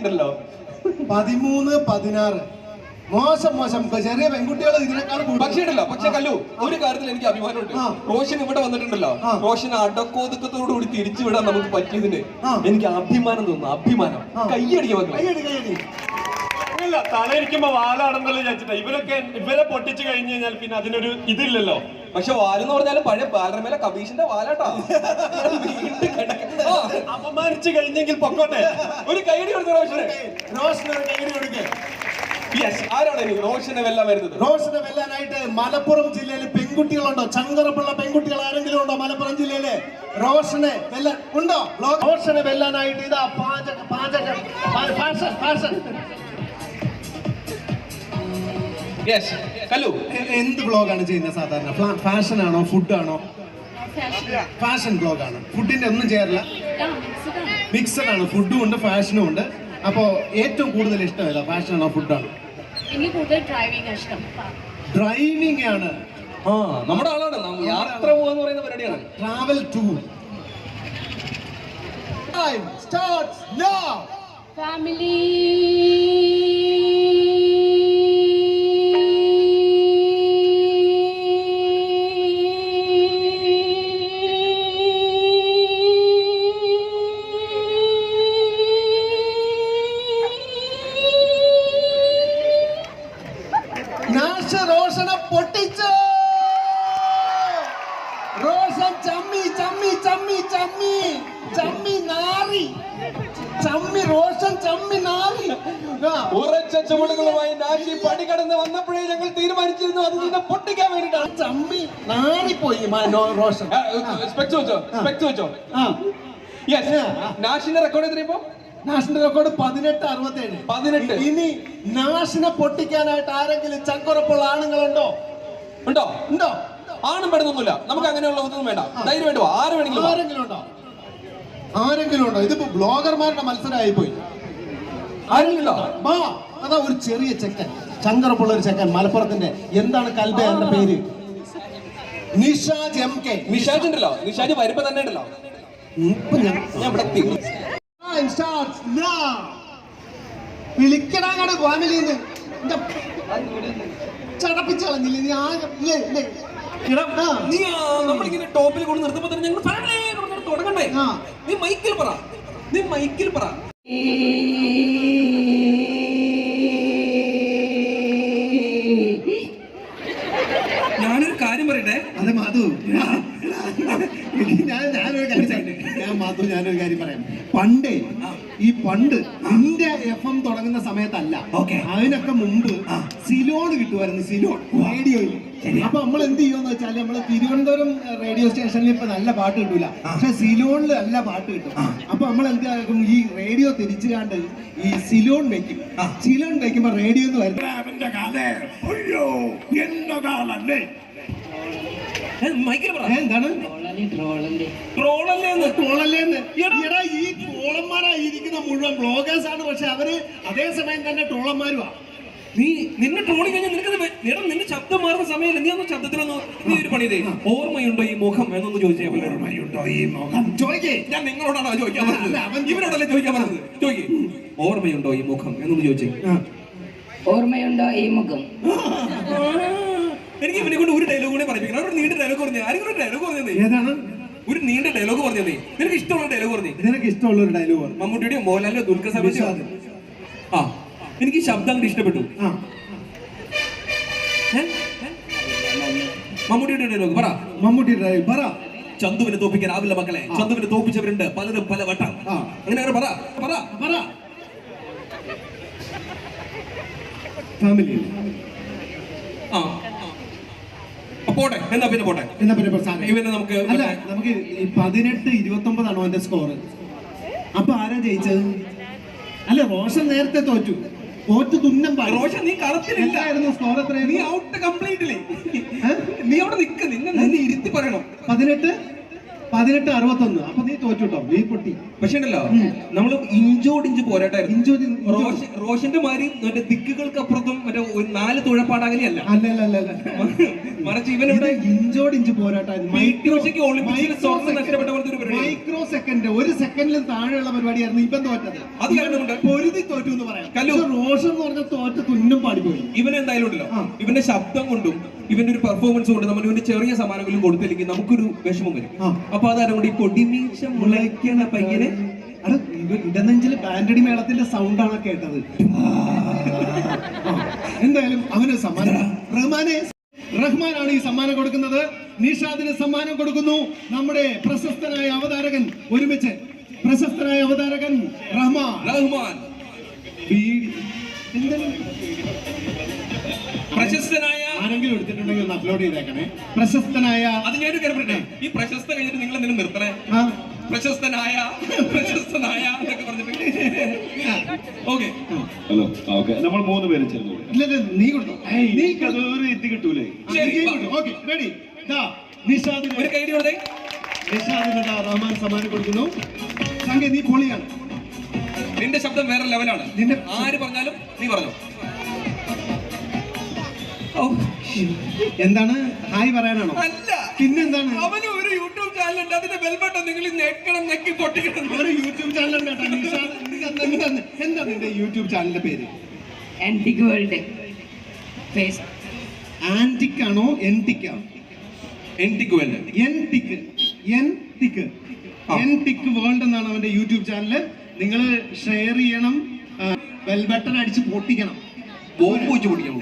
ഉണ്ടല്ലോ. 13, 16 മോശം ചെറിയ പെൺകുട്ടികൾ ഇതിനേക്കാളും. പക്ഷെ കല്ലു, ഒരു കാര്യത്തിൽ എനിക്ക് അഭിമാനമുണ്ട്. റോഷൻ ഇവിടെ വന്നിട്ടുണ്ടല്ലോ, റോഷൻ അടക്കോതുക്കത്തോടുകൂടി തിരിച്ചുവിടാൻ നമുക്ക് പറ്റിയതിന് എനിക്ക് അഭിമാനം തോന്നുന്നു. അഭിമാനം. കയ്യടിക്കുക മക്കളെ. ഇല്ല, തലയിരിക്കുമ്പോ വാലാണെന്നുള്ള വിചാരിച്ചിട്ടാ. ഇവരെ പൊട്ടിച്ചു കഴിഞ്ഞു കഴിഞ്ഞാൽ പിന്നെ അതിനൊരു ഇതില്ലല്ലോ. പക്ഷെ വാലെന്ന് പറഞ്ഞാലും പഴയ ബാലരമേല കബീഷിന്റെ വാലാട്ടാ. അപമാനിച്ചു കഴിഞ്ഞെങ്കിൽ പൊക്കോട്ടെ. ഒരു കൈയടി കൊടുത്ത റോഷന്. റോഷനൊരു കൈയടി കൊടുക്കുക. ആരാണ് റോഷനെ വെല്ലാൻ വരുന്നത്? റോഷനെ വെല്ലാനായിട്ട് മലപ്പുറം ജില്ലയിൽ പെൺകുട്ടികളുണ്ടോ? ചങ്കറപ്പുള്ള പെൺകുട്ടികൾ ആരെങ്കിലും ഉണ്ടോ മലപ്പുറം ജില്ലയില്? റോഷനെ വെല്ലാൻ ഉണ്ടോ? റോഷനെ വെല്ലാനായിട്ട് ഇതാ ഫാഷൻ. കല്ലു, എന്ത് ബ്ലോഗാണ് ചെയ്യുന്നത് സാധാരണ? ഫാഷൻ ആണോ, ഫുഡ് ആണോ? ഫാഷൻ ബ്ലോഗാണ്. ഫുഡിന്റെ ഒന്നും ചെയ്യാറില്ല, മിക്സഡ് ആണ്. ഫുഡും ഉണ്ട്, ഫാഷനും ഉണ്ട്. അപ്പോ ഏറ്റവും കൂടുതൽ ഇഷ്ടം ഏതാ, ഫാഷൻ ആണോ, ഫുഡാണോ? ഡ്രൈവിംഗ് ആണ്. നമ്മുടെ ആളാണ്. യാത്ര പോകാന്ന് പറയുന്ന പരിപാടിയാണ്. Travel tour. Time starts now. Family. റോഷനെ പൊട്ടിച്ചു. റോഷൻ ചമ്മി നാറി. റോഷൻ ചമ്മി നാറി. ഉറച്ച ചുവടുകളുമായി നാശി പടി കടന്ന് വന്നപ്പോഴേ ഞങ്ങൾ തീരുമാനിച്ചിരുന്നു അത് നിന്നെ പൊട്ടിക്കാൻ വേണ്ടിയിട്ടാണ്. ചമ്മി നാറിപ്പോയി റോഷൻ. സ്പെക്സ് വെച്ചോ. നാഷിന്റെ റെക്കോർഡ് എത്ര ഇപ്പൊ? National record 18:67. ഇനി നാഷിനെ പൊട്ടിക്കാനായിട്ട് ആരെങ്കിലും ചങ്കുറപ്പുള്ള ആണുങ്ങളുണ്ടോ? ഉണ്ടോ? ആണും പെടുന്നൊന്നുമില്ല. നമുക്ക് അങ്ങനെയുള്ള ഒന്നും വേണ്ട. ധൈര്യം വേണ്ടോ? ആരെങ്കിലും ഉണ്ടോ? ഇതിപ്പോ ബ്ലോഗർമാരുടെ മത്സരമായി പോയി. അതാ ഒരു ചെറിയ ചെക്കൻ, ചങ്കറപ്പുള്ള ഒരു ചെക്കൻ, മലപ്പുറത്തിന്റെ. എന്താണ് കൽബയുടെ പേര്? നിഷാജ് MK. നിഷാജ് ഉണ്ടല്ലോ, നിഷാജ് വരുമ്പോ തന്നെ ഉണ്ടല്ലോ. വിളിക്കടാങ്ങാട് ഫാമിലിന്ന് ചടപ്പിച്ചളഞ്ഞില്ലേ നീ? നീ നമ്മളിങ്ങനെ ടോപ്പിൽ കൊണ്ട് നിർത്തുമ്പോ തന്നെ ഞങ്ങൾ തുടങ്ങണ്ടേ? നീ മൈക്കിൽ പറ. ഞാനൊരു കാര്യം പറയട്ടെ. അതെ മാധു, ഞാനൊരു കാര്യം പറയാം. പണ്ട് ഇന്ത്യ FM തുടങ്ങുന്ന സമയത്തല്ല, അതിനൊക്കെ മുമ്പ് സിലോൺ കിട്ടുമായിരുന്നു. സിലോൺ റേഡിയോയിൽ. അപ്പൊ നമ്മൾ എന്ത് ചെയ്യുമെന്ന് വെച്ചാൽ, നമ്മള് തിരുവനന്തപുരം റേഡിയോ സ്റ്റേഷനിൽ ഇപ്പൊ നല്ല പാട്ട് കിട്ടൂല, പക്ഷെ സിലോണിൽ നല്ല പാട്ട് കിട്ടും. അപ്പൊ നമ്മൾ എന്ത് ആക്കും, ഈ റേഡിയോ തിരിച്ചു കാണ്ട് ഈ സിലോൺ വെക്കും. സിലോൺ വെക്കുമ്പോ റേഡിയോ എന്ന് വരും. എന്താണ് ട്രോളല്ലേന്ന്? എടാ, ഈ ട്രോളന്മാരായിരിക്കുന്ന മുഴുവൻ ബ്ലോഗേഴ്സ് ആണ്, പക്ഷെ അവര് അതേസമയം തന്നെ ട്രോളന്മാരുവാ. നിന്നെ ട്രോളി കഴിഞ്ഞാൽ നിന്റെ ശബ്ദം മാറുന്ന സമയം നീ ഒന്ന് ശബ്ദത്തിലൊന്ന് നീ ഒരു പണി ചെയ്തേ. ഓർമ്മയുണ്ടോ ഈ മുഖം എന്നൊന്ന് ചോദിച്ചേ. ഓർമ്മയുണ്ടോ ഈ മുഖം ചോദിക്കേ. ഞാൻ നിങ്ങളോടാണോ ചോദിക്കാൻ പറഞ്ഞത്? ഇവരോടല്ലേ ചോദിക്കാൻ പറഞ്ഞത്? ചോദിക്കേ, ഓർമ്മയുണ്ടോ ഈ മുഖം എന്നൊന്ന് ചോദിച്ചേ. ഓർമ്മയുണ്ടോ ഈ മുഖം? എനിക്ക് ഇവനെ കൊണ്ട് ഒരു ഡയലോഗ് കൂടെ പറയിപ്പിക്കണം. ഒരു നീണ്ട ഡയലോഗ് പറഞ്ഞു. ആരെങ്കിലും ഒരു ഡയലോഗ് പറഞ്ഞേ. ഏതാണ്? ഒരു നീണ്ട ഡയലോഗ് പറഞ്ഞേ. നിനക്ക് ഇഷ്ടമുള്ള ഡയലോഗ് പറഞ്ഞേ. നിനക്ക് ഇഷ്ടമുള്ള ഒരു ഡയലോഗ്? മമ്മൂട്ടിയുടെയോ മോഹൻലാലിന്റെയോ ദുൽഖർ സൽമാന്റെയോ? എനിക്ക് ശബ്ദം അങ്ങോട്ട് ഇഷ്ടപ്പെട്ടു. മമ്മൂട്ടിയുടെ ഡയലോഗ് പറ. മമ്മൂട്ടിയുടെ പറ. ചന്തുവിനെ തോപ്പിക്കാനാവില്ല മക്കളെ, ചന്തുവിനെ തോപ്പിച്ചവരുണ്ട് പലരും പല വട്ടം. അങ്ങനെ പറ. ഫാമിലി പോട്ടെ. എന്നാ പിന്നെ പോട്ടെ. ഇവനെ നമുക്ക് 18-29 ആണോ എന്റെ സ്കോർ? അപ്പൊ ആരാ ജയിച്ചത്? അല്ല, റോഷൻ നേരത്തെ തോറ്റു തുന്നം. റോഷൻ, നീ കളത്തിലില്ലായിരുന്നു. സ്കോർ എത്രയാണ്? നീ ഔട്ട് കംപ്ലീറ്റ്ലി. നീ അവിടെ നിൽക്ക്. നിന്നെ ഇരുത്തി പറയണം. 18-19 1861. അപ്പൊ നീ തോറ്റുട്ടോ, നീ പൊട്ടി. പക്ഷേ ഉണ്ടല്ലോ നമ്മള് ഇഞ്ചോടിഞ്ച് പോരാട്ടായിരുന്നു. ഇഞ്ചോടി റോഷന്റെ മാതിരി മറ്റേ ദിക്കുകൾക്ക് അപ്പുറത്തും മറ്റേ 4 തുഴപ്പാടാകലിയല്ല. അല്ല മറിച്ച് ഇവനിവിടെ ഇഞ്ചോടിഞ്ച് പോരാട്ടായിരുന്നു. നഷ്ടപ്പെട്ട പോലത്തെ ഒരു പരിപാടി. മൈക്രോ സെക്കൻഡ്, 1 സെക്കൻഡിലും താഴെയുള്ള പരിപാടിയായിരുന്നു ഇവൻ തോറ്റത്. അത് കാരണമുണ്ട് പൊരുതി തോറ്റു എന്ന് പറയാം. കല്ലു. റോഷൻ എന്ന് പറഞ്ഞ തോറ്റ തുന്നും പാടിപ്പോയി. ഇവൻ എന്തായാലും ഉണ്ടല്ലോ, ഇവന്റെ ശബ്ദം കൊണ്ടും ഇവന്റെ ഒരു പെർഫോമൻസ് കൊണ്ടും നമ്മൾ ഇവന്റെ ചെറിയ സമ്മാനങ്ങളും കൊടുത്തില്ലെങ്കിൽ നമുക്കൊരു വിഷമം വരും. അപ്പൊ അതാരും ഈ കൊടിമീശം മുളയ്ക്കണ പയ്യനെ അത് ഇടനെഞ്ചില് ബാൻഡടി മേളത്തിന്റെ സൗണ്ടാണ് കേട്ടത്. എന്തായാലും അവന് സമ്മാനം. റഹ്മാനാണ് ഈ സമ്മാനം കൊടുക്കുന്നത്. നിഷാദിന് സമ്മാനം കൊടുക്കുന്നു നമ്മുടെ പ്രശസ്തനായ അവതാരകൻ. ഒരുമിച്ച് പ്രശസ്തനായ അവതാരകൻ റഹ്മാൻ. പ്രശസ്തനായ ആരെങ്കിലും എടുത്തിട്ടുണ്ടെങ്കിൽ ഒന്ന് അപ്ലോഡ് ചെയ്തേക്കണേ. പ്രശസ്തനായ അത് ഞാനൊരു കാര്യം പറയട്ടെ, ഈ പ്രശസ്ത കഴിഞ്ഞിട്ട് നിങ്ങൾ എന്തെങ്കിലും നിർത്തണേ. പ്രശസ്തനായ എന്നൊക്കെ പറഞ്ഞിട്ട്. ഓക്കെ ഹലോ, ഓക്കെ, നമ്മൾ 3 പേരും ചേർന്നു. ഇല്ല നീ കൊടുത്തോ. നീ ഒരു എത്തി കിട്ടൂലേ? Okay ready. നിഷാദിന് ഒരു കൈഡി കൊടുത്തേ. നിഷാദിന് റഹ്മാൻ സമ്മാനം കൊടുക്കുന്നു. സംഗീത നീ പൊളിയാണ്. നിന്റെ ശബ്ദം വേറെ ലെവലാണ്. നിന്റെ ആര് പറഞ്ഞാലും നീ പറഞ്ഞോ. എന്താണ് ഹായ് പറയാനാണോ? അല്ല, പിന്നെന്താണ്? അവന് ഒരു യൂട്യൂബ് ചാനൽ ഉണ്ട്. അതിന്റെ ബെൽബട്ടൺ നിങ്ങൾ ഞെക്കി പൊട്ടിക്കണം. ഒരു യൂട്യൂബ് ചാനൽ ഉണ്ട് കേട്ടോ. നിഷാദ്, എന്താ നിന്റെ യൂട്യൂബ് ചാനലിന്റെ പേര്? Antique World. Face. ആന്റിക് ആണോ എൻറ്റിക്കാണോ? എൻറ്റിക്ക് വേണ്ട. എൻറ്റിക് വേൾഡ് എന്നാണ് അവന്റെ യൂട്യൂബ് ചാനല്. നിങ്ങൾ ഷെയർ ചെയ്യണം, ബെൽ ബട്ടൺ അടിച്ച് പൊട്ടിക്കണം. ബോംബ് വെച്ച് പൊട്ടിക്കണം.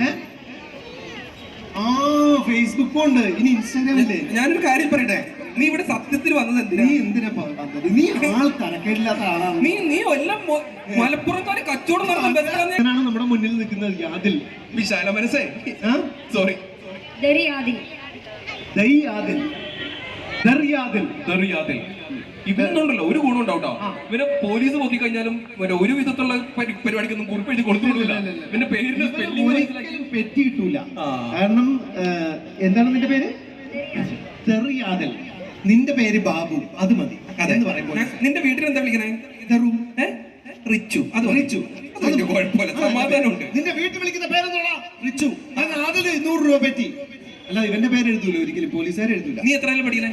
ഫേസ്ബുക്കും ഉണ്ട്, ഇനി ഇൻസ്റ്റാഗ്രാം ഇല്ലേ? ഞാനൊരു കാര്യം പറയട്ടെ, നീ ഇവിടെ സത്യത്തിൽ വന്നത് എന്തിനാ? നീ എന്തിനാ വന്നത്? നീ ആൾ തരക്കേടില്ലാത്ത ആളാണ്. നീ എല്ലാം മലപ്പുറത്താണ് കച്ചവടം നടത്തുന്ന നമ്മുടെ മുന്നിൽ നിൽക്കുന്നത് യാദിൽ. വിശാല മനസ്സേ, സോറി, Daryadi. ഇവനുണ്ടല്ലോ ഒരു ഗുണം ഉണ്ടാവട്ടോ. ഇവനെ പോലീസ് നോക്കി കഴിഞ്ഞാലും ഒരു വിധത്തുള്ള പരിപാടിക്കൊന്നും കുറിപ്പ് എഴുതി കൊടുത്തിട്ടില്ല. പിന്നെ പേരിന് പെറ്റി കിട്ടൂല. കാരണം എന്താണ് നിന്റെ പേര്? തെറിയാദൽ. നിന്റെ പേര് ബാബു, അത് മതി. അതെന്ന് പറയുമ്പോൾ നിന്റെ വീട്ടിൽ എന്താ വിളിക്കണേ? റിച്ചു. അത് റിച്ചു, കുഴപ്പമില്ല, സമാധാനമുണ്ട്. നിന്റെ വീട്ടിൽ വിളിക്കുന്ന പേരെന്താ? റിച്ചു. അത് ആദ്യം 100 രൂപ പറ്റി. അല്ല, ഇവന്റെ പേര് എഴുതൂല ഒരിക്കലും, പോലീസുകാർ എഴുതൂല. നീ എത്രയാലും പഠിക്കണേ?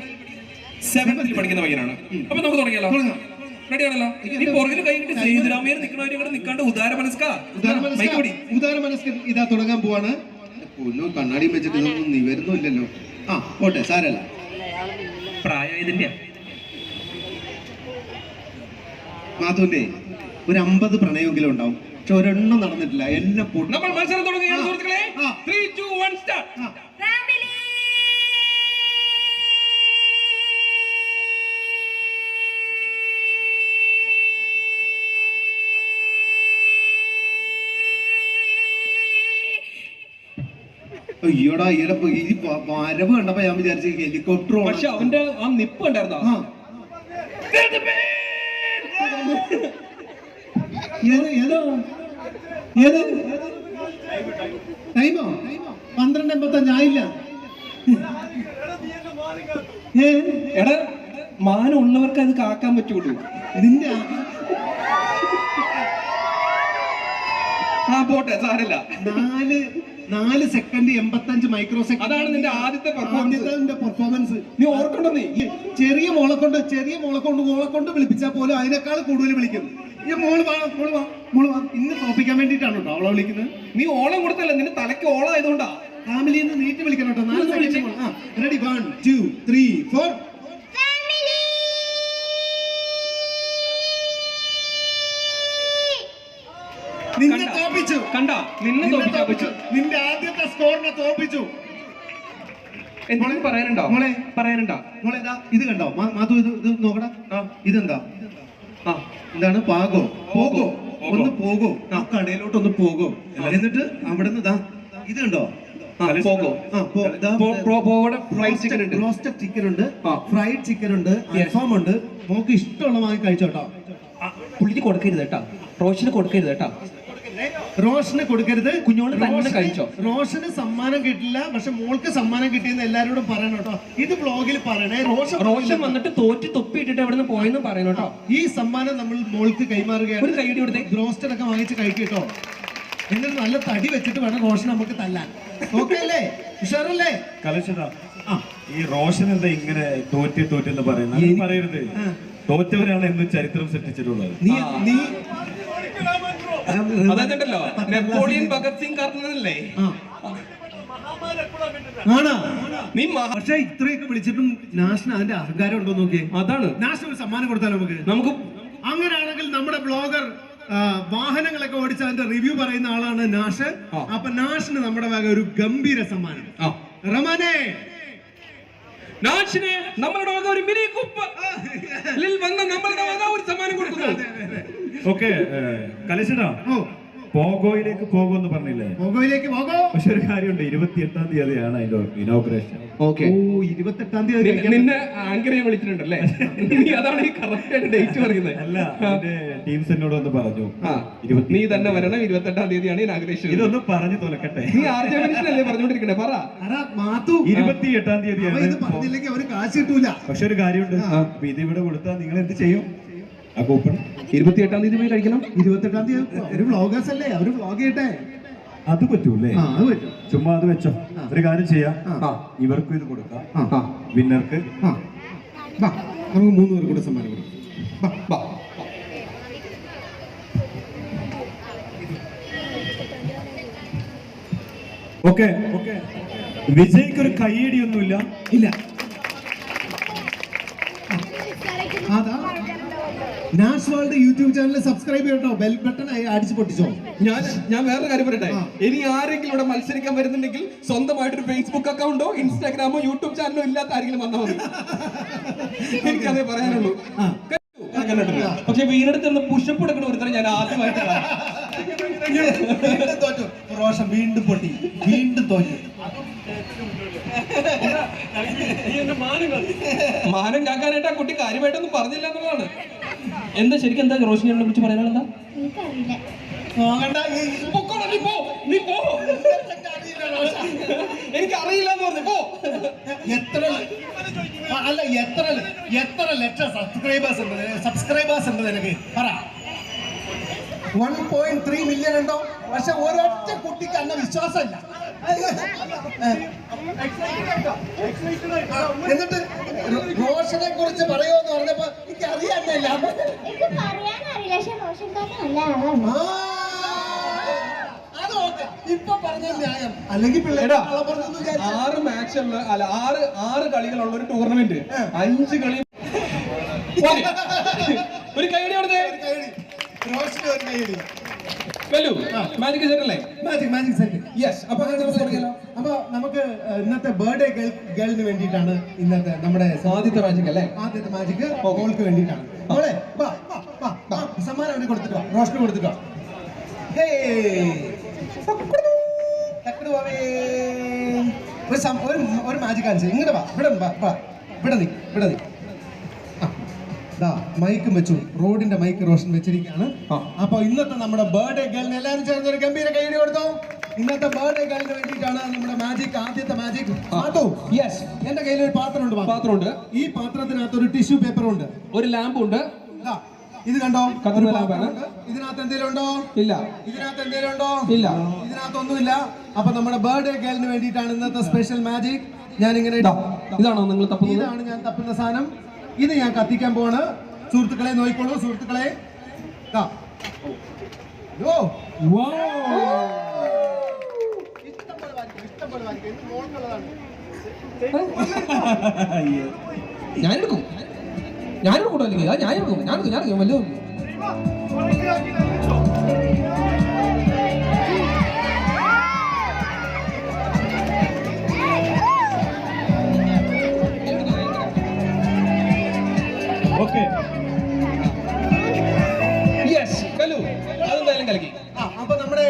7th പഠിക്കുന്ന പയ്യനാണ്. അപ്പൊ നമുക്ക് തുടങ്ങിയല്ലോ. റെഡിയാണല്ലോ. ഈ പുറകിൽ കൈകിട്ട് സേതുരാമയ്യർ നിൽക്കണവരെ കൂടെ നിൽക്കാണ്ട് ഉദാര മനസ്കൻ ഇതാ തുടങ്ങാൻ പോവാണ്. കണ്ണാടിയും വെച്ചിട്ട് ഇതൊന്നും നിവരുന്നില്ലല്ലോ. പോട്ടെ, സാരല്ല. പ്രായത്തിന്റെ മാധുവിന്റെ ഒരു 50 പ്രണയമെങ്കിലും ഉണ്ടാവും. പക്ഷെ ഒരെണ്ണം നടന്നിട്ടില്ല. എല്ലാം നമ്മൾ മത്സരം തുടങ്ങുകയാണ് സുഹൃത്തുക്കളെ. 3, 2, 1 സ്റ്റാർട്ട്. അയ്യോടാ, ഈ വരവ് കണ്ടപ്പോ ഞാൻ വിചാരിച്ചു ഹെലികോപ്റ്റർ. പക്ഷെ അവന്റെ ആ നിപ്പ് ഉണ്ടായിരുന്നോ? ടൈമോ 12:85 ആയില്ല. എടാ, മാനം ഉള്ളവർക്ക് അത് കാക്കാൻ പറ്റുള്ളൂ. നിന്റെ പോട്ടെ, സാരല്ല. 4 സെക്കൻഡ് 85 മൈക്രോ സെക്കൻഡ്. അതാണ് നിന്റെ ആദ്യത്തെ പെർഫോമൻസ്. നീ ഓർക്കണ്ടോ? നീ ചെറിയ മോളെ കൊണ്ട് വിളിപ്പിച്ചാൽ പോലും അതിനേക്കാൾ കൂടുതൽ വിളിക്കും. ഈ മോള് വാ. ഇന്ന് തോപ്പിക്കാൻ വേണ്ടിട്ടാണ് കേട്ടോ അവളെ വിളിക്കുന്നത്. നീ ഓളം കൊടുത്തല്ല, നിന്റെ തലയ്ക്ക് ഓളം ആയതുകൊണ്ടാ. ഫാമിലിയിൽ നിന്ന് നീട്ടി വിളിക്കണം കേട്ടോ. 4 സെക്കൻഡ്. റെഡി, 1, 2, 3, 4. നിന്നെ തോപ്പിച്ചു. കണ്ട, നിന്നെ തോപ്പിച്ചു. നിന്റെ ആദ്യത്തെ സ്കോറിനെ തോപ്പിച്ചു. എന്തെങ്കിലും പറയാനുണ്ടോ? മോളെ ഇത് കണ്ടോ മാധു? ഇത് നോക്കടാ. ഇതെന്താ? എന്താണ്? പോകോ. ഒന്ന് പോകോ. കടയിലോട്ടൊന്ന് പോകോ. എന്നിട്ട് അവിടുന്ന് ഇത് കണ്ടോ? റോസ്റ്റഡ് ചിക്കൻ ഉണ്ട്, ഫ്രൈഡ് ചിക്കൻ ഉണ്ട്, അൽഫാം ഉണ്ട്. മോക്ക് ഇഷ്ടമുള്ള വാങ്ങി കഴിച്ചോട്ടോ. പുള്ളിക്ക് കൊടുക്കരുത് കേട്ടോ, റോഷന് കൊടുക്കരുത് കേട്ടോ. റോഷന് കൊടുക്കരുത്. കുഞ്ഞോള് തന്നെ കഴിച്ചോ. റോഷന് സമ്മാനം കിട്ടില്ല, പക്ഷെ മോൾക്ക് സമ്മാനം കിട്ടിയെന്ന് എല്ലാരോടും പറയണം കേട്ടോ. ഇത് ബ്ലോഗിൽ പറയണേ. റോഷൻ വന്നിട്ട് തോറ്റ് തൊപ്പിയിട്ടിട്ട് എവിടെ നിന്ന് പോയെന്ന് പറയണം കേട്ടോ. ഈ സമ്മാനം നമ്മൾ മോൾക്ക് കൈമാറുകയാണ്. ഒരു കൈയ്യടി കൊടുത്തേ. ബ്രോസ്റ്റഡ് ഒക്കെ വാങ്ങിച്ച് കഴിക്കും കേട്ടോ. എന്നിട്ട് നല്ല തടി വെച്ചിട്ട് വേണം റോഷൻ നമുക്ക് തല്ലാൻ. ഓക്കെ അല്ലേ? ഉഷാറല്ലേ? കലശത ഈ റോഷൻ എന്താ ഇങ്ങനെ തോറ്റെന്ന് പറയുന്നത്? പറയരുത്. തോറ്റവരാണ് എന്ന് ചരിത്രം സൃഷ്ടിച്ചിട്ടുള്ളത്. നീ അതായതുണ്ടല്ലോ നെപ്പോളിയൻ ഭഗത് സിംഗ് കാരണല്ലേ ആണോ നീ? പക്ഷെ ഇത്രയൊക്കെ വിളിച്ചിട്ടും നാഷിന് അതിന്റെ അഹങ്കാരം ഉണ്ടോ നോക്കിയേ. അതാണ്. നാഷിന് ഒരു സമ്മാനം കൊടുത്താൽ നമുക്ക് അങ്ങനെയാണെങ്കിൽ നമ്മുടെ ബ്ലോഗർ വാഹനങ്ങളൊക്കെ ഓടിച്ച് അതിന്റെ റിവ്യൂ പറയുന്ന ആളാണ് നാഷ്. അപ്പൊ നാഷിന് നമ്മുടെ വക ഒരു ഗംഭീര സമ്മാനം. റമാനെ നാഷിന് നമ്മളുടെ വക ഒരു മിനി കുപ്പ് വന്ന നമ്മളുടെ വക ഒരു സമ്മാനം കൊടുക്കുന്നു. ഓക്കെ കലശടാ, പോഗോയിലേക്ക് പോകുമെന്ന് പറഞ്ഞില്ലേ? പോഗോയിലേക്ക് പോകോ. പക്ഷെ ഒരു കാര്യമുണ്ട്, 28-ാം തീയതിയാണ് അതിന്റെ ഇനോഗ്രേഷൻ. 28-ാം തീയതി നിന്നെ ആങ്കറെ വിളിച്ചിട്ടുണ്ടല്ലേ? നീ അതാണ് ഈ കറക്റ്റ് ആയിട്ട് ഡേറ്റ് പറയുന്നത്. അല്ല, എന്റെ ടീംസ് എന്നോട് ഒന്ന് പറഞ്ഞു നീ തന്നെ വരണം, 28-ാം തീയതിയാണ് ഇനാഗ്രേഷൻ. ഇതൊന്ന് പറഞ്ഞു തുലക്കട്ടെ. നീ ആർജെ മനുഷ്യനല്ലേ പറഞ്ഞോണ്ടിരിക്കണേ? പറ. 28-ാം തീയതിയാണ്. ഇത് പറഞ്ഞില്ലെങ്കിൽ അവര് കാശ് കിട്ടൂല. പക്ഷെ ഒരു കാര്യമുണ്ട്, ഇത് ഇവിടെ കൊടുത്താൽ നിങ്ങൾ എന്ത് ചെയ്യും? ആ കൂപ്പൺ 28-ാം തീയതി പോയി കഴിക്കണം. 28-ാം തീയതി ഒരു വ്ളോഗേഴ്സ് അല്ലേ, അവര് വ്ളോഗ് ചെയ്യട്ടെ. അത് പറ്റൂല്ലേ? അത് പറ്റും. ചുമ്മാ അത് വെച്ചോ. ഒരു കാര്യം ചെയ്യാം, ഇവർക്കും ഇത് കൊടുക്കാം, വിന്നർക്ക്. നമുക്ക് 3 പേർ കൂടെ സമ്മാനം കൊടുക്കാം. ഓക്കെ. വിജയ്ക്ക് ഒരു കയ്യടിയൊന്നുമില്ല. ഇല്ല. അതാ Nash world YouTube channel subscribe ചെയ്യട്ടോ. ബെൽ ബട്ടൺ അടിച്ച് പൊട്ടിച്ചോ. ഞാൻ വേറൊരു കാര്യം പറയട്ടെ. ഇനി ആരെങ്കിലും ഇവിടെ മത്സരിക്കാൻ വരുന്നുണ്ടെങ്കിൽ സ്വന്തമായിട്ടൊരു ഫേസ്ബുക്ക് അക്കൗണ്ടോ ഇൻസ്റ്റാഗ്രാമോ യൂട്യൂബ് ചാനലോ ഇല്ലാത്ത ആരെങ്കിലും വന്നാൽ മതി. എനിക്കതേ പറയാനുള്ളൂ. പക്ഷെ വീടെടുത്ത് പുഷപ്പ് എടുക്കണ ഒരുത്തരം ഞാൻ ആദ്യമായിട്ട് തോറ്റു. റോഷൻ വീണ്ടും പൊട്ടി, വീണ്ടും തോറ്റു. മാനം കാക്കാനായിട്ട് ആ കുട്ടി കാര്യമായിട്ടൊന്നും പറഞ്ഞില്ല എന്നുള്ളതാണ്. എന്താ ശരിക്കും എന്താ റോഷനെ കുറിച്ച് പറയാനുള്ള? എന്താ എനിക്ക് അറിയില്ല എന്ന് പറഞ്ഞു. എത്ര ലക്ഷം സബ്സ്ക്രൈബേഴ്സ് ഉണ്ട് നിനക്ക്? പറ. 1.3 മില്യൺ ഉണ്ടോ? പക്ഷെ ഒരൊറ്റ കുട്ടിക്ക് അന്ന വിശ്വാസമില്ല. എന്നിട്ട് റോഷനെ കുറിച്ച് പറയുമെന്ന് പറഞ്ഞപ്പോ എനിക്ക് അറിയാനില്ല. അത് ഓക്കെ, ഇപ്പൊ പറഞ്ഞ ന്യായം. അല്ലെങ്കിൽ പിള്ളേർ 6 മാച്ചുള്ള അല്ല 6 കളികളുള്ള ഒരു ടൂർണമെന്റ് 5 കളി. ഒരു കൈയടി കൊടുത്തേ. റോഷന് ഒരു കൈയടി. മാജിക് സെറ്റ് അല്ലേ? Magic set. യെസ്. അപ്പൊ നമുക്ക് ഇന്നത്തെ ബർത്ത്ഡേ ഗേളിന് വേണ്ടിയിട്ടാണ് ഇന്നത്തെ നമ്മുടെ ആദ്യത്തെ മാജിക് അല്ലേ? ആദ്യത്തെ മാജിക് മോൾക്ക് വേണ്ടിയിട്ടാണ്. മോളെ സമ്മാനം അവന് കൊടുത്തിട്ടോ, റോഷന് കൊടുത്തിട്ടോ. ഒരു മാജിക് കാണിച്ചു. ഇങ്ങോട്ട് വാ, ഇവിടെ നീ. മൈക്കും വെച്ചു, റോഡിന്റെ മൈക്ക് റോഷൻ വെച്ചിരിക്കുകയാണ്. അപ്പൊ ഇന്നത്തെ നമ്മുടെ ബർത്ത്ഡേ ഗേളിന് എല്ലാവരും ചേർന്ന് ഒരു ഗംഭീര കൈയ്യടി കൊടുത്തോ. ഇന്നത്തെ ബർത്ത്ഡേ ഗേളിന് വേണ്ടിയിട്ടാണ് നമ്മുടെ മാജിക്, ആദ്യത്തെ മാജിക്. എന്റെ കയ്യിൽ ഒരു പാത്രമുണ്ട്. ഈ പാത്രത്തിനകത്ത് ഒരു ടിഷ്യൂ പേപ്പറും ഉണ്ട്, ഒരു ലാമ്പും ഉണ്ട്. ഇത് കണ്ടോ? ഇതിനകത്ത് എന്തെങ്കിലും ഉണ്ടോ? ഇല്ല. ഇതിനകത്ത് എന്തെങ്കിലും ഉണ്ടോ? ഇല്ല. ഇതിനകത്തൊന്നുമില്ല. അപ്പൊ നമ്മുടെ ബർത്ത്ഡേ ഗേളിന് വേണ്ടിയിട്ടാണ് ഇന്നത്തെ സ്പെഷ്യൽ മാജിക്. ഞാൻ ഇങ്ങനെ ഇതാണോ നിങ്ങൾ തപ്പുന്നത്? ഇതാണ് ഞാൻ തപ്പുന്ന സാധനം. ഇത് ഞാൻ കത്തിക്കാൻ പോവാണ്. സുഹൃത്തുക്കളെ നോക്കിക്കോളൂ. സുഹൃത്തുക്കളെ ഞാനെടുക്കും അല്ലെങ്കിൽ ഞാനെടുക്കും വല്ലതും. ഓക്കെ. അതെന്തായാലും കലക്കി. അപ്പൊ നമ്മുടെ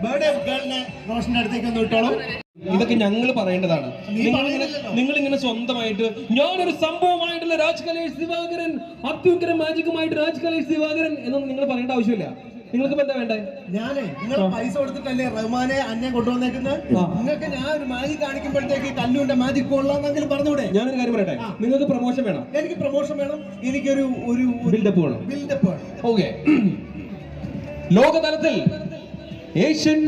ബർത്ത്ഡേ ഗേളിനെ റോഷന്റെ അടുത്തേക്ക് ഒന്ന് വിട്ടോളൂ. ഇതൊക്കെ ഞങ്ങൾ പറയേണ്ടതാണ്. നിങ്ങൾ ഇങ്ങനെ സ്വന്തമായിട്ട് ഞാനൊരു സംഭവമായിട്ടുള്ള രാജ് കലേഷ് ദിവാകരൻ, അത്യുഗ്ര മാജിക്കുമായിട്ട് രാജ് കലേഷ് ദിവാകരൻ എന്നൊന്നും നിങ്ങൾ പറയേണ്ട ആവശ്യമില്ല. നിങ്ങൾക്ക് എന്താ വേണ്ടേ? ഞാനേ നിങ്ങൾ പൈസ കൊടുത്തിട്ടല്ലേ റഹ്മാനെ അന്നെ കൊണ്ടുവന്നേക്കുന്നത്. നിങ്ങൾക്ക് ഞാൻ ഒരു മാജിക് കാണിക്കുമ്പോഴത്തേക്ക് കല്ലുണ്ട് മാജിക് കൊള്ളാന്നെങ്കിലും പറഞ്ഞൂടെ? ഞാനൊരു കാര്യം പറയട്ടെ, നിങ്ങൾക്ക് പ്രൊമോഷൻ വേണം, എനിക്ക് പ്രൊമോഷൻ വേണം, എനിക്കൊരു ഒരു ബിൽഡപ്പ് വേണം. ബിൽഡപ്പ് വേണം. ഓക്കെ. ലോകതലത്തിൽ ഏഷ്യൻ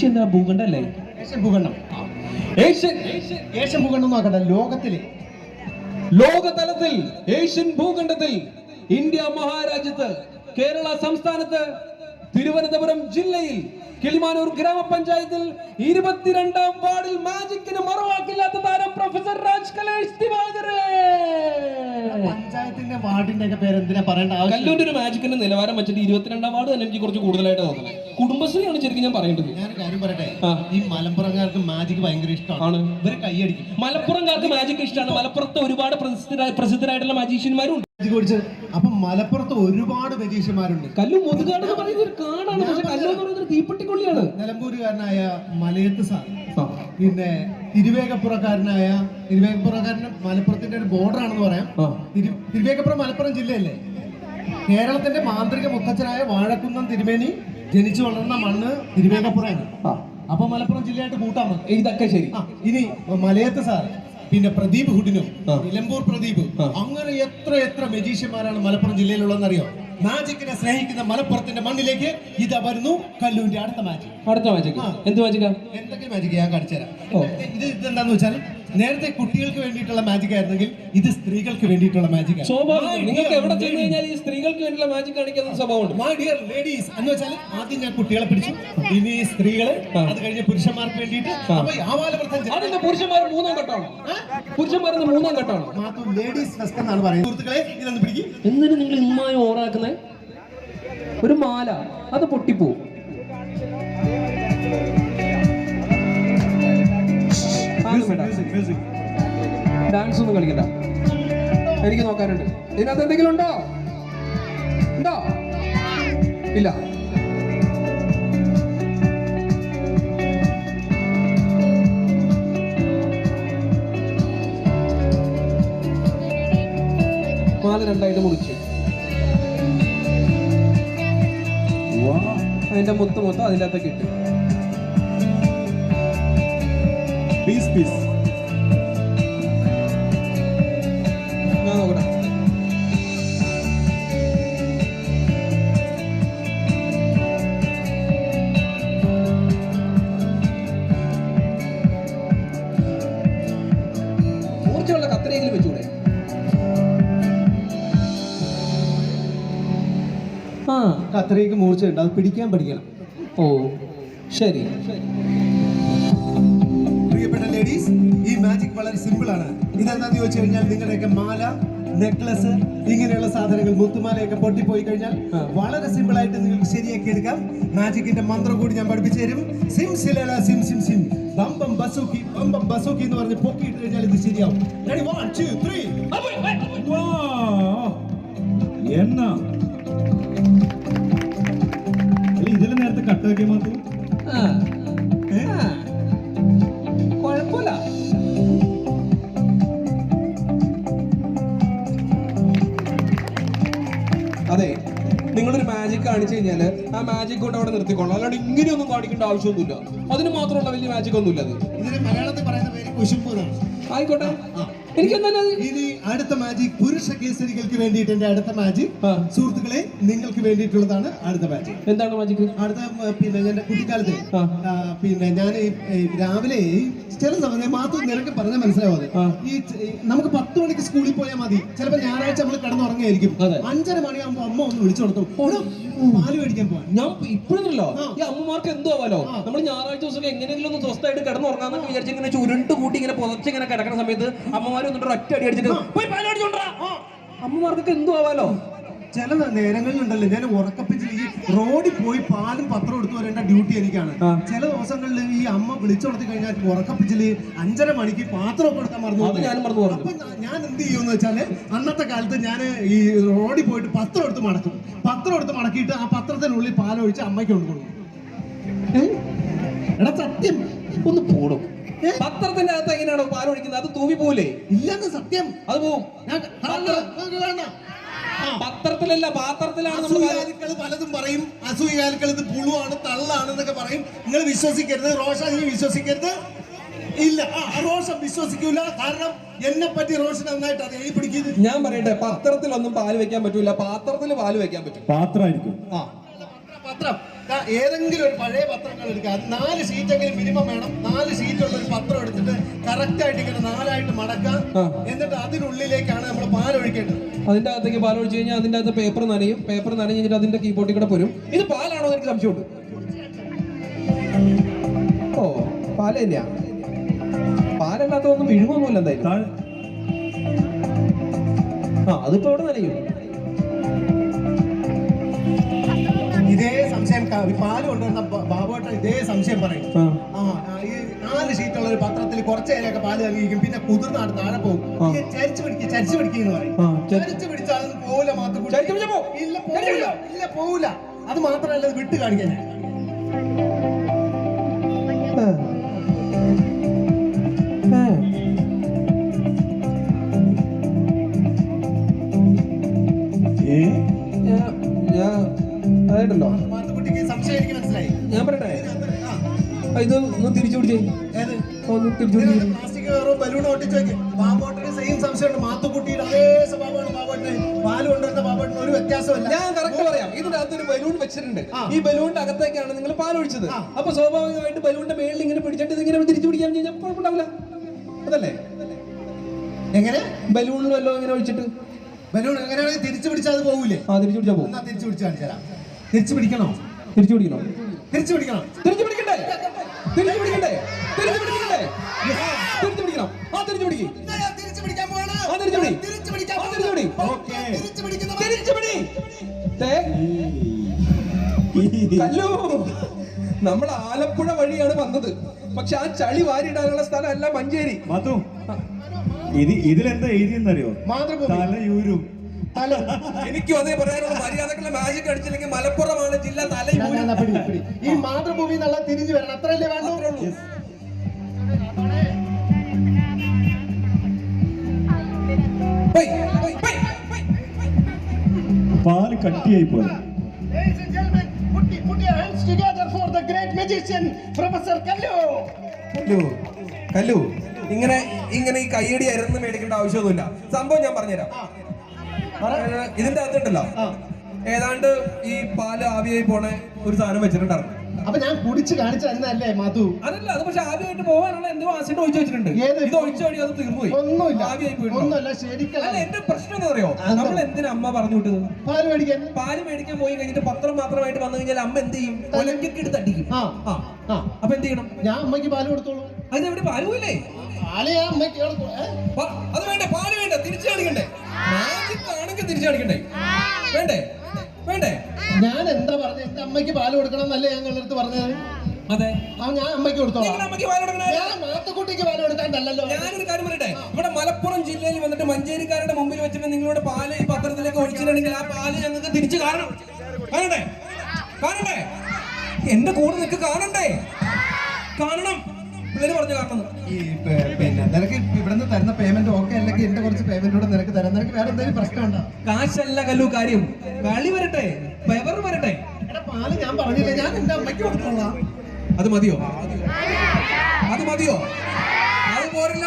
എന്താ ഭൂഖണ്ഡല്ലേ? ഏഷ്യൻ ഭൂഖണ്ഡം. ഏഷ്യൻ ഭൂഖണ്ഡം നോക്കട്ടെ. ലോകതലത്തിൽ ഏഷ്യൻ ഭൂഖണ്ഡത്തിൽ ഇന്ത്യ മഹാരാജ്യത്ത് കേരള സംസ്ഥാനത്ത് തിരുവനന്തപുരം ജില്ലയിൽ കിളിമാനൂർ ഗ്രാമപഞ്ചായത്തിൽ 22ാം വാർഡിൽ മാജിക്കിന് മറവാക്കില്ലാത്ത താരം പ്രൊഫസർ രാജ് കലേഷ് ദിവാകരൻ. പഞ്ചായത്തിന്റെ വാർഡിന്റെ ഒക്കെ പേര് എന്തിനാ പറയേണ്ട ആവശ്യം? കല്ലൂന്റെ ഒരു മാജിക്കിന്റെ നിലവാരം വെച്ചിട്ട് 22ാം വാർഡ് തന്നെ എനിക്ക് കുറച്ച് കൂടുതലായിട്ട് തോന്നുന്നത്. കുടുംബശ്രീയാണ് ശരിക്കും ഞാൻ പറയേണ്ടത്. ഞാൻ കാര്യം പറയട്ടെ, ഈ മലപ്പുറംകാർക്ക് മാജിക് ഭയങ്കര ഇഷ്ടമാണ്. ഇവര് കൈയടിക്കും. മലപ്പുറംകാർക്ക് മാജിക് ഇഷ്ടമാണ്. മലപ്പുറത്ത് ഒരുപാട് പ്രസിദ്ധരായിട്ടുള്ള മാജീഷ്യന്മാരും ഉണ്ട്. അപ്പൊ മലപ്പുറത്ത് ഒരുപാട് മജീഷ്യന്മാരുണ്ട്. കല്ലു മുതുകാട് എന്ന് പറയുന്ന ഒരു കാടാണ്, പക്ഷെ കല്ലു എന്ന് പറയുന്നത് തീപ്പെട്ടിക്കൊള്ളിയാണ്. നിലമ്പൂരുകാരനായ മലയത്ത് സാർ, പിന്നെ തിരുവേഗപ്പുറക്കാരന് മലപ്പുറത്തിന്റെ ഒരു ബോർഡർ ആണെന്ന് പറയാം. തിരുവേഗപ്പുറം മലപ്പുറം ജില്ലയല്ലേ? കേരളത്തിന്റെ മാന്ത്രിക മുത്തച്ഛനായ വാഴക്കുന്നം തിരുമേനി ജനിച്ചു വളർന്ന മണ്ണ് തിരുവേഗപ്പുറമാണ്. അപ്പൊ മലപ്പുറം ജില്ലയായിട്ട് കൂട്ടാൻ പറ്റും. ഇതൊക്കെ ശരി. ഇനി മലയത്ത് സാർ, പിന്നെ പ്രദീപ് ഹുഡിനും, നിലമ്പൂർ പ്രദീപ്, അങ്ങനെ എത്ര മജീഷ്യന്മാരാണ് മലപ്പുറം ജില്ലയിലുള്ളതെന്നറിയോ? മാജിക്കിനെ സ്നേഹിക്കുന്ന മലപ്പുറത്തിന്റെ മണ്ണിലേക്ക് ഇതാ വരുന്നു കല്ലൂന്റെ അടുത്ത മാജിക്. എന്ത് മാജിക്കാ? എന്തൊക്കെ മാജിക് ഞാൻ കാണിച്ചു തരാം. ഇതെന്താന്ന് വെച്ചാൽ നേരത്തെ കുട്ടികൾക്ക് വേണ്ടിയിട്ടുള്ള മാജിക് ആയിരുന്നെങ്കിൽ ഇത് സ്ത്രീകൾക്ക് വേണ്ടിയിട്ടുള്ള മാജിക്. നിങ്ങൾക്ക് എവിടെ ചെന്ന് കഴിഞ്ഞാൽ ഈ സ്ത്രീകൾക്ക് വേണ്ടിയുള്ള മാജിക് കാണിക്കുന്ന സ്വഭാവമുണ്ട്. മൈ ഡിയർ ലേഡീസ് എന്ന് വെച്ചാൽ ആദ്യം ഞാൻ കുട്ടികളെ പിടിച്ചു, ഇനി സ്ത്രീകള്, അത് കഴിഞ്ഞ് പുരുഷന്മാർക്ക് വേണ്ടിയിട്ട്. അതിന്റെ പുരുഷന്മാർ മൂന്നാം ഘട്ടമാണ്. പുരുഷന്മാരെന്ന് മൂന്നാം ഘട്ടമാണ്. ലേഡീസ് ഫസ്റ്റ് എന്നാണ് പറയുന്നത്. സുഹൃത്തുക്കളെ, ഇതൊന്ന് പിടിക്കും. എന്നിട്ട് നിങ്ങൾ ഇമ്മായി ഓറാക്കുന്ന ഒരു മാല അത് പൊട്ടിപ്പോവും. ഡാൻസ് ഒന്നും കളിക്കണ്ട, എനിക്ക് നോക്കാനുണ്ട്. ഇതിനകത്ത് എന്തെങ്കിലും ഉണ്ടോ? ഇല്ല. മാല രണ്ടായിട്ട് മുറിച്ച് അതിന്റെ മൊത്തം അതിൻ്റെ അകത്തൊക്കെ ഇട്ട് ഞാൻ നോക്കട്ടെ. മൂർച്ചയുള്ള കത്രിയെങ്കിലും വെച്ചൂടെ? കത്രിക്ക് മൂർച്ചയുണ്ട്, അത് പിടിക്കാൻ പഠിക്കണം. ഓ ശരി. പ്രിയപ്പെട്ട ലേഡീസ്, ഈ മാജിക് വളരെ സിമ്പിൾ ആണ്. ഇതെന്താന്ന് ചോദിച്ചു കഴിഞ്ഞാൽ നിങ്ങളുടെയൊക്കെ മാല, നെക്ലസ്, ഇങ്ങനെയുള്ള സാധനങ്ങൾ, മുത്തുമാലയൊക്കെ പൊട്ടിപ്പോയി കഴിഞ്ഞാൽ വളരെ സിമ്പിൾ ആയിട്ട് നിങ്ങൾക്ക് ശരിയാക്കി എടുക്കാം. മാജിക്കിന്റെ മന്ത്രം കൂടി ഞാൻ പഠിപ്പിച്ചു തരും. സിം സിലല സിം സിം സിം ബം ബം ബസൂക്കി എന്ന് പറഞ്ഞ് പൊക്കിയിട്ട് കഴിഞ്ഞാൽ ഇത് ശരിയാവും. Ready? 1 2 3. എന്നാ ഇതിൽ നേരത്തെ കട്ടാക്കിയ മാത്രം കുഴപ്പമില്ല. അതെ, നിങ്ങളൊരു മാജിക് കാണിച്ചു കഴിഞ്ഞാല് ആ മാജിക് കൊണ്ട് അവിടെ നിർത്തിക്കൊള്ളാം. അല്ലാണ്ട് ഇങ്ങനെയൊന്നും കാണിക്കേണ്ട ആവശ്യമൊന്നുമില്ല. അതിന് മാത്രമുള്ള വലിയ മാജിക് ഒന്നുമില്ല. അത് ഇതിന് മലയാളത്തിൽ പറയുന്ന പേര് കുശുമ്പ് എന്നാണ്. ആയിക്കോട്ടെ. എനിക്ക് ഇനി അടുത്ത മാജിക് പുരുഷ കേസരികൾക്ക് വേണ്ടിയിട്ട് എന്റെ അടുത്ത മാജിക് സുഹൃത്തുക്കളെ നിങ്ങൾക്ക് വേണ്ടിയിട്ടുള്ളതാണ്. അടുത്ത മാജിക് എന്താണ് മാജിക്? അടുത്ത പിന്നെ എന്റെ കുട്ടിക്കാലത്ത് പിന്നെ ഞാൻ രാവിലെ ചില സമയം മാത്രം നിനക്ക് പറഞ്ഞാൽ മനസ്സിലാവാതെ ഈ നമുക്ക് 10 മണിക്ക് സ്കൂളിൽ പോയാൽ മതി. ചിലപ്പോൾ ഞായറാഴ്ച നമ്മൾ കിടന്നുറങ്ങിയായിരിക്കും. 5:30 മണിയാകുമ്പോൾ അമ്മ ഒന്ന് വിളിച്ചു കൊടുത്തു പാല് മേടിക്കാൻ പോവാൻ. ഞാൻ ഇപ്പോഴല്ലോ ഈ അമ്മമാർക്ക് എന്തോ ആവാലോ, നമ്മൾ ഞായറാഴ്ച ദിവസം എങ്ങനെയെങ്കിലും ഒന്ന് സ്വസ്ഥമായിട്ട് കിടന്നുറങ്ങാന്നൊക്കെ വിചാരിച്ച് ഇങ്ങനെ ചുരുണ്ട് കൂട്ടി ഇങ്ങനെ പുതച്ചിങ്ങനെ കിടക്കുന്ന സമയത്ത് അമ്മമാർ വന്നിട്ട് ഒറ്റ അടി അടിച്ചിട്ട് പോയി പാല് മേടിച്ചോണ്ടാ. അമ്മമാർക്കൊക്കെ എന്തോ ആവാലോ. ചില നേരങ്ങളിലുണ്ടല്ലോ ഞാൻ ഉറക്കപ്പിച്ചിൽ ഈ റോഡിൽ പോയി പാലും പത്രം എടുത്തു വരേണ്ട ഡ്യൂട്ടി എനിക്കാണ്. ചില ദിവസങ്ങളിൽ ഈ അമ്മ വിളിച്ചുണർത്തി കഴിഞ്ഞാൽ ഉറക്കപ്പിച്ചില് 5:30 മണിക്ക് പാത്രമൊക്കെ എടുക്കാൻ മറന്നു. അപ്പൊ ഞാൻ എന്ത് ചെയ്യുമെന്ന് വെച്ചാല് അന്നത്തെ കാലത്ത് ഞാൻ ഈ റോഡിൽ പോയിട്ട് പത്രം എടുത്ത് മടക്കിയിട്ട് ആ പത്രത്തിനുള്ളിൽ പാലൊഴിച്ച് അമ്മയ്ക്ക് കൊണ്ട് കൊടുക്കും. എടാ സത്യം ഒന്ന് പോടും. പത്രത്തിന്റെ അകത്ത് എങ്ങനെയാണോ പാലൊഴിക്കുന്നത്? അത് തൂവി പോവില്ലേ? ഇല്ലെന്ന് സത്യം. അത് പോവും. പത്രത്തിലല്ല, പാത്രത്തിലാണ് നമ്മൾ അസൂയാലുക്കൾ പലതും പറയും. അസൂയാലുക്കൾ ഇത് പുളുവാണ്, തള്ളാണ് എന്നൊക്കെ പറയും. നിങ്ങൾ വിശ്വസിക്കരുത്. റോഷൻ വിശ്വസിക്കരുത്. ഇല്ല, റോഷൻ വിശ്വസിക്കൂല. കാരണം എന്നെ പറ്റി റോഷൻ നന്നായിട്ട് അറിയാം. ഈ പിടിക്കുന്നത് ഞാൻ പറയട്ടെ, പത്രത്തിലൊന്നും പാല് വെക്കാൻ പറ്റൂല, പാത്രത്തിൽ പാല് വെക്കാൻ പറ്റും. പാത്രമായിരിക്കും. പത്രം ഏതെങ്കിലും ഒരു പഴയ പത്രങ്ങൾ എടുക്കുക. 4 ഷീറ്റെങ്കിലും മിനിമം വേണം. 4 ഷീറ്റുള്ള ഒരു പത്രം എടുത്തിട്ട് കറക്റ്റ് ആയിട്ട് ഇങ്ങനെ 4ആയിട്ട് മടക്കാം. എന്നിട്ട് അതിനുള്ളിലേക്കാണ് നമ്മൾ പാലൊഴിക്കേണ്ടത്. അതിന്റെ അകത്തേക്ക് പാൽ ഒഴിച്ചു കഴിഞ്ഞാൽ അതിന്റെ അകത്ത് പേപ്പർ നനയും. പേപ്പർ നനഞ്ഞ് കഴിഞ്ഞിട്ട് അതിന്റെ കീബോർഡിൽ കൂടെ പോരും. ഇത് പാലാണോ എന്ന് എനിക്ക് സംശയമുണ്ട്. ഓ, പാല് തന്നെയാ. പാലല്ലാത്ത ഒന്നും വിഴുങ്ങൊന്നുമില്ല എന്തായാലും. അതിപ്പോ ഇവിടെ നനയും. ഇതേ സംശയം പാല് കൊണ്ടുവരുന്ന ബാബുവേട്ടൻ ഇതേ സംശയം പറയും. ഈ 4 ഷീറ്റുള്ള ഒരു പത്രത്തിൽ കുറച്ച് നേരമൊക്കെ പാല് തങ്ങിയിരിക്കും. പിന്നെ കുതിർന്നാണ് താഴെ പോകും. ചരിച്ചു പിടിക്കുന്നു പറയും. ചരിച്ചു പിടിച്ചാലും പോവില്ല. മാത്രം ഇല്ല, പോവില്ല. അത് മാത്രമല്ല, അത് വിട്ട് കാണിക്കാൻ. അതായിട്ടല്ലോ മാത്തുക്കുട്ടിക്ക് സംശയം എനിക്ക് മനസ്സിലായി. ഞാൻ പറയട്ടെ, ഇത് ഒന്ന് തിരിച്ചു പിടിച്ചേ. ഒന്ന് തിരിച്ചു പിടിച്ചേ. പ്ലാസ്റ്റിക് കവറോ ബലൂൺ ഒട്ടിച്ചു വെക്കും. ബാബോട്ടിന് സെയിം സംശയമുണ്ട്. മാത്തുക്കുട്ടിയുടെ അതേ സ്വഭാവമാണ് ബാബോട്ടിന്. പാല് കൊണ്ടുവരുന്ന ബാബോട്ടിന് ഒരു വ്യത്യാസമല്ല. ഞാൻ കറക്റ്റ് പറയാം. ഇതിന്റെ അകത്തൊരു ബലൂൺ വെച്ചിട്ടുണ്ട്. ഈ ബലൂണിന്റെ അകത്തേക്കാണ് നിങ്ങൾ പാൽ ഒഴിച്ചത്. അപ്പൊ സ്വാഭാവികമായിട്ട് ബലൂണിന്റെ മേളിൽ ഇങ്ങനെ പിടിച്ചിട്ട് ഇതിങ്ങനെ തിരിച്ചു പിടിക്കാൻ കഴിഞ്ഞാൽ കുഴപ്പമുണ്ടാവില്ല. അതല്ലേ? എങ്ങനെ ബലൂണിൽ വല്ലോ ഇങ്ങനെ ഒഴിച്ചിട്ട് ബലൂൺ എങ്ങനെയാണെങ്കിൽ തിരിച്ചു പിടിച്ചാൽ അത് പോകൂലേ? തിരിച്ചു പിടിച്ചാൽ പോകും. തിരിച്ചു പിടിച്ച് കാണിച്ചാൽ തിരിച്ചു പിടിക്കണോ? തിരിച്ചു പിടിക്കണോ? തിരിച്ചു പിടിക്കണം. തിരിച്ചു പിടിക്കണ്ടേ? തിരിച്ചു പിടിക്കണ്ടേ? തിരിച്ചു പിടിക്കണ്ടേ? തിരിച്ചു പിടിക്കണം. തിരിച്ചു പിടിക്കും. തിരിച്ചു പിടിക്കാൻ പോവാണ്. തിരിച്ചു പിടി. തിരിച്ചു പിടിക്കാൻ തിരിച്ചു പിടി. തിരിച്ചു പിടിക്കുന്ന തിരിച്ചു പിടി. കല്ലു, നമ്മൾ ആലപ്പുഴ വഴിയാണ് വന്നത്. പക്ഷെ ആ ചളി വാരിയിടാനുള്ള സ്ഥലം അല്ല മഞ്ചേരി. മധു, ഇതിലെന്താ എഴുതിയെന്നറിയോ? തലയൂരും. എനിക്കും അതേ പറയാനുള്ള. മര്യാദക്കുള്ള മാജിക് അടിച്ചില്ലെങ്കിൽ മലപ്പുറമാണ് ജില്ല. ഈ മാതൃഭൂമി എന്നുള്ള തിരിഞ്ഞു വരണം. അത്രയല്ലേ വേണ്ടൂ. പാല് കട്ടിയായി പോയി. കല്ലു, ഇങ്ങനെ ഈ കയ്യടി അരുന്ന് മേടിക്കേണ്ട ആവശ്യമൊന്നുമില്ല. സംഭവം ഞാൻ പറഞ്ഞുതരാം. ഇതിന്റെ അകത്തുണ്ടല്ലോ ഏതാണ്ട് ഈ പാല് ആവിയായി പോണ ഒരു സാധനം വെച്ചിട്ടുണ്ടായിരുന്നു. അപ്പൊ ഞാൻ കുടിച്ച് കാണിച്ചു തന്നല്ലേ മധു? അതല്ല, അത് പക്ഷെ ആവിയായിട്ട് പോകാനുള്ള എന്തോ ആസിഡ് ഒഴിച്ചു വെച്ചിട്ടുണ്ട്. ഇത് ഒഴിച്ചു കഴിഞ്ഞാൽ അത് തീർന്നു പോയി. ഒന്നുമില്ല, ആവിയായി പോയി. ഒന്നുമല്ല, ശരിക്കും. അല്ല, എന്റെ പ്രശ്നം എന്താ അറിയോ? നമ്മൾ എന്തിനാ അമ്മ പറഞ്ഞു വിട്ടത്? പാല് മേടിക്കാൻ പോയി കഴിഞ്ഞിട്ട് പത്രം മാത്രമായിട്ട് വന്നു കഴിഞ്ഞാൽ അമ്മ എന്ത് ചെയ്യും? ഒലക്കൊക്കെ എടുത്ത് അടിക്കും. അപ്പൊ എന്ത് ചെയ്യണം? ഞാൻ അമ്മയ്ക്ക് പാല് കൊടുത്തോളൂ. അതിനെവിടെ പാല് പോയില്ലേ? അത് വേണ്ടേ? പാല് വേണ്ട, തിരിച്ചു കാണിക്കണ്ടേ? ആണെങ്കിൽ തിരിച്ചു കാണിക്കണ്ടേ? വേണ്ടേ? വേണ്ടേ? ഞാൻ എന്താ പറഞ്ഞത്? എന്റെ അമ്മയ്ക്ക് പാല് കൊടുക്കണം എന്നല്ലേ ഞങ്ങളുടെ അടുത്ത് പറഞ്ഞത്? അതെ, ഞാൻ അമ്മയ്ക്ക് കൊടുത്തോളാം. ഞാൻ മാത്തുക്കുട്ടിക്ക് പാല് കൊടുക്കാണ്ടല്ലോ. ഞാനൊരു കാര്യം പറയട്ടെ, ഇവിടെ മലപ്പുറം ജില്ലയിൽ വന്നിട്ട് മഞ്ചേരിക്കാരുടെ മുമ്പിൽ വെച്ചിട്ട് നിങ്ങളുടെ പാല് ഈ പത്രത്തിലേക്ക് ഒഴിച്ചിട്ടുണ്ടെങ്കിൽ ആ പാല് ഞങ്ങൾക്ക് തിരിച്ചു കാണണം. കാണണ്ടേ? കാണണ്ടേ? എന്റെ കൂടെ നിനക്ക് കാണണ്ടേ? കാണണം. പിള്ളേര് പറഞ്ഞു കാണണം. ഈ പിന്നെ നിനക്ക് ഇവിടുന്ന് തരുന്ന പേയ്മെന്റ് ഓക്കെ അല്ലെങ്കിൽ എന്റെ കുറച്ച് പേയ്മെന്റ് കൂടെ നിനക്ക് തരാം. നിനക്ക് വേറെ എന്തെങ്കിലും പ്രശ്നമുണ്ടോ? കാശല്ല കല്ലു കാര്യം. കളി വരട്ടെ, പെവർ വരട്ടെ. പാല് ഞാൻ പറഞ്ഞില്ലേ, ഞാൻ എന്റെ അമ്മയ്ക്ക് കൊടുത്തോളാം. അത് മതിയോ? അത് മതിയോ? അത് പോരില്ല.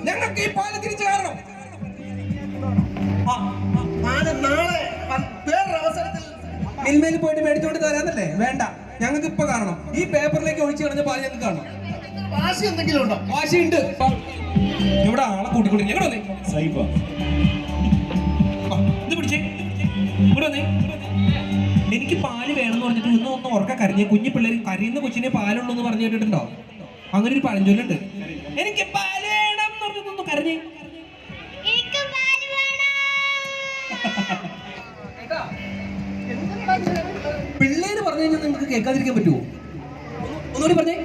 ഞങ്ങൾക്ക് ഈ പാല് തിരിച്ചു കാരണം. നാളെ വേറൊരു അവസരത്തിൽ മിൽമയിൽ പോയിട്ട് മേടിച്ചോണ്ട് തരാന്നല്ലേ? വേണ്ട, ഞങ്ങൾക്ക് ഇപ്പൊ കാണണം. ഈ പേപ്പറിലേക്ക് ഒഴിച്ചു കളഞ്ഞ പാല് ഞങ്ങൾക്ക് കാണണം. വാശി എന്തെങ്കിലും ഉണ്ടോ? വാശിയുണ്ട്. ഇവിടെ ആളെ കൂട്ടിക്കൂട്ടി ഞങ്ങൾ ഇത് പിടിച്ചേ. ഇവിടെ വന്നേ. എനിക്ക് പാല് വേണമെന്ന് പറഞ്ഞിട്ട് ഒന്ന് ഉറക്ക കരഞ്ഞ കുഞ്ഞു പിള്ളേർ കരയുന്ന കൊച്ചിനെ പാലുള്ളൂ എന്ന് പറഞ്ഞു കേട്ടിട്ടുണ്ടോ? അങ്ങനെ ഒരു പഴഞ്ചൊല്ലുണ്ട്. എനിക്ക് പാല് വേണം എന്ന് പറഞ്ഞിട്ടൊന്ന് കരഞ്ഞേ. പിള്ളേര് പറഞ്ഞു കഴിഞ്ഞാൽ നിങ്ങൾക്ക് കേൾക്കാതിരിക്കാൻ പറ്റുമോ? ഒന്നുകൂടി പറഞ്ഞേ.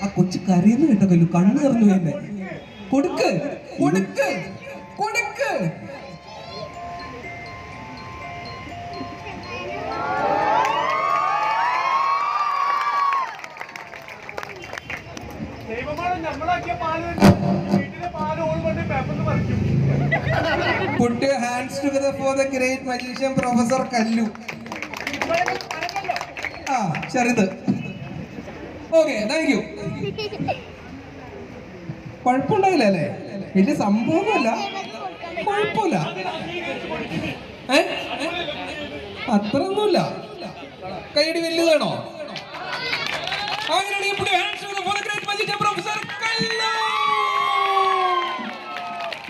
ആ കൊച്ചു കരയുന്നു കേട്ടോ കല്ലു. കണ്ണു നിറഞ്ഞു എന്നെ. കൊടുക്ക് കൊടുക്ക് കൊടുക്ക്. ദൈവമാണ് നമ്മളാക്കിയ പാല് Put your hands together for the great magician Professor Kallu. Sharid. Okay, thank you. കുഴപ്പമുണ്ടായില്ല അല്ലേ? വലിയ സംഭവമല്ല, കുഴപ്പമില്ല, അത്രയൊന്നുമില്ല. കൈയടി വലുതാണോ?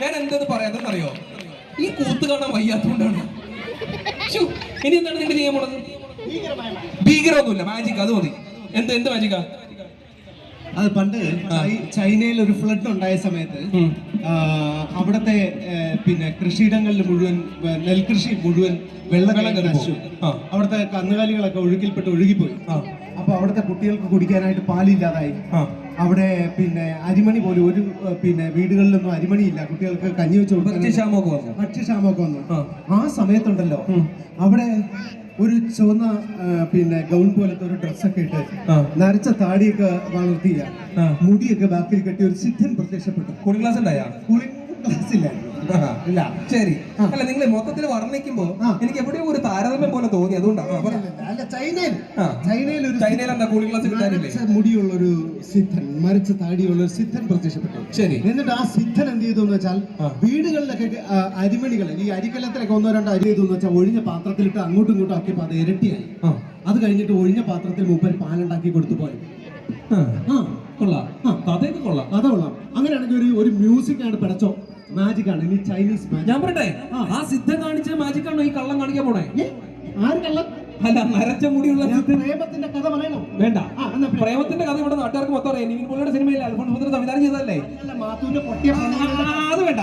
ഞാൻ എന്തത് പറയാതെന്നറിയോ? ഈ കൂത്ത് കാണാൻ വയ്യാത്തോണ്ടാണ്. ഇനി എന്താണ് നിങ്ങൾ ചെയ്യാൻ പോണത്? ഭീകരമൊന്നുമില്ല, മാജിക്, അത് മതി. എന്ത് മാജിക്കാ? അത് പണ്ട് ചൈനയിൽ ഒരു ഫ്ലഡ് ഉണ്ടായ സമയത്ത് അവിടുത്തെ പിന്നെ കൃഷിയിടങ്ങളിൽ മുഴുവൻ നെൽകൃഷി മുഴുവൻ വെള്ളം നശിച്ചു. അവിടുത്തെ കന്നുകാലികളൊക്കെ ഒഴുക്കിൽപ്പെട്ട് ഒഴുകിപ്പോയി. അപ്പൊ അവിടുത്തെ കുട്ടികൾക്ക് കുടിക്കാനായിട്ട് പാലില്ലാതായി. അവിടെ പിന്നെ അരിമണി പോലും ഒരു പിന്നെ വീടുകളിലൊന്നും അരിമണിയില്ല. കുട്ടികൾക്ക് കഞ്ഞി വെച്ച് ഭക്ഷ്യക്ഷാമമൊക്കെ വന്നു. ആ സമയത്തുണ്ടല്ലോ അവിടെ ഒരു ചുവന്ന പിന്നെ ഗൗൺ പോലത്തെ ഒരു ഡ്രസ്സൊക്കെ ഇട്ട് നരച്ച താടിയൊക്കെ വളർത്തിയ മുടിയൊക്കെ ബാക്കിൽ കെട്ടി ഒരു സിദ്ധൻ പ്രത്യക്ഷപ്പെട്ടു. കൂളിംഗ് ക്ലാസ് ഉണ്ടായാ? കൂളിംഗ് ക്ലാസ് ഇല്ലായിരുന്നു. ഇല്ല. ശരി. അല്ല, നിങ്ങൾ മൊത്തത്തിൽ വർണ്ണിക്കുമ്പോ എനിക്ക് എവിടെയോ ഒരു താരതമ്യം പോലെ തോന്നി, അതുകൊണ്ടാണ്. അല്ല, ചൈനയിൽ എന്താ കൂളിംഗ് ക്ലാസ് കിട്ടാനില്ലേ? മുടിയുള്ള ഒരു സിദ്ധൻ, മരിച്ച താടിയുള്ള ഒരു സിദ്ധൻ പ്രത്യക്ഷപ്പെട്ടു. ശരി. എന്നിട്ട് ആ സിദ്ധൻ എന്ത് ചെയ്തു എന്ന് വെച്ചാൽ വീടുകളിലൊക്കെ അരിമണികൾ, ഈ അരിക്കലത്തിലൊക്കെ 1-2 അരി ചെയ്തു എന്ന് വെച്ചാൽ ഒഴിഞ്ഞ പാത്രത്തിലിട്ട് അങ്ങോട്ടും ഇങ്ങോട്ടും ആക്കിയപ്പോ അത് ഇരട്ടിയായി. അത് കഴിഞ്ഞിട്ട് ഒഴിഞ്ഞ പാത്രത്തിൽ മൂപ്പര് പാലുണ്ടാക്കി കൊടുത്തു പോയി. കഥ കൊള്ളാം. അങ്ങനെയാണെങ്കിൽ ഒരു മ്യൂസിക് ആണ് പടച്ചോ, മാജിക് ആണ്. ഇനി ചൈനീസ് മാജിക്. ഞാൻ പറയട്ടെ, ആ സിദ്ധൻ കാണിച്ച മാജിക് ആണോ ഈ കള്ളം കാണിക്കാൻ പോണേ? ആര് കള്ളം? അല്ല, നരച്ച മുടിയുള്ള പ്രേമത്തിന്റെ കഥ പറയണോ? വേണ്ട, പ്രേമത്തിന്റെ കഥ ഇവിടെ നാട്ടുകാർക്ക് മൊത്തം അറിയാം. നിവിൻ പോളിയുടെ സിനിമയിൽ അൽഫോൺസ് പുത്രൻ സംവിധാനം ചെയ്തതല്ലേ? മാത്തൂന്റെ പൊട്ടിയ അത് വേണ്ട.